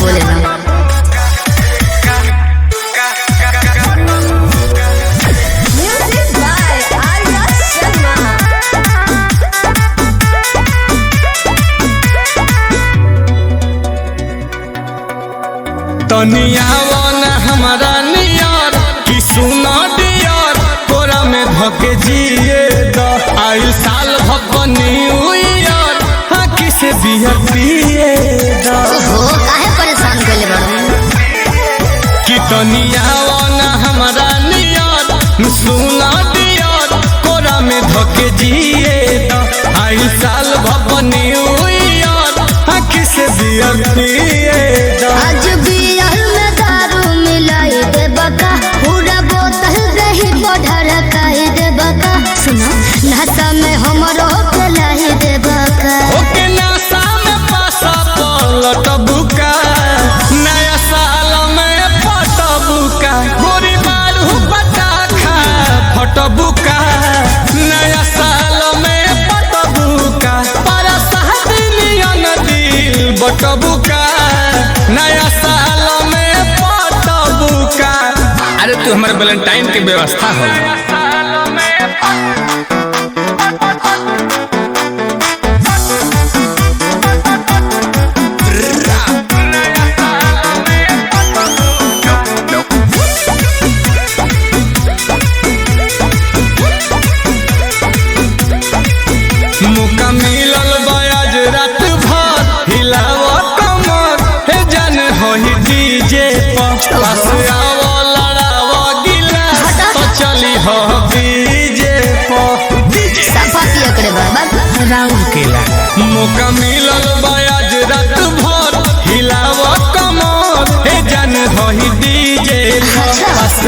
बोले ना। तनिया वाना हमारा नियर कि सुना डियर कोरा में धके जिए द आयु साल भपनी उयर हाँ किसे बियर पिए द ओहो काहे परेशान कइले बाड़ू कि तनिया वाना हमारा नियर सुना डियर कोरा में धके जिए द आयु साल भपनी उयर हाँ किसे बियर पिए द आज बियर में दारू मिलाई दे बका पूरा बोतल दही बढ़र काई दे बका सुनो नशा में हमरो पिलाई दे बका ओके नशा में पासा पलट बुका नया साल में पट बुका गोरी मारू बता खा फट बुका नया साल में पट बुका पर सहदिलियन दिल बट बुका नया साल में पट बुका। अरे तू हमारे वैलेंटाइन के व्यवस्था हो मुका मिलल बयाज रात भर हिलावा कमर हे जन होई डीजे पर बस आवो लड़ावा गिला तो चली हो डीजे पर सफाती अकड़े बाबा राउंड केला मुका मिलल बयाज रात भर हिलावा कमर हे जन होई डीजे पर बस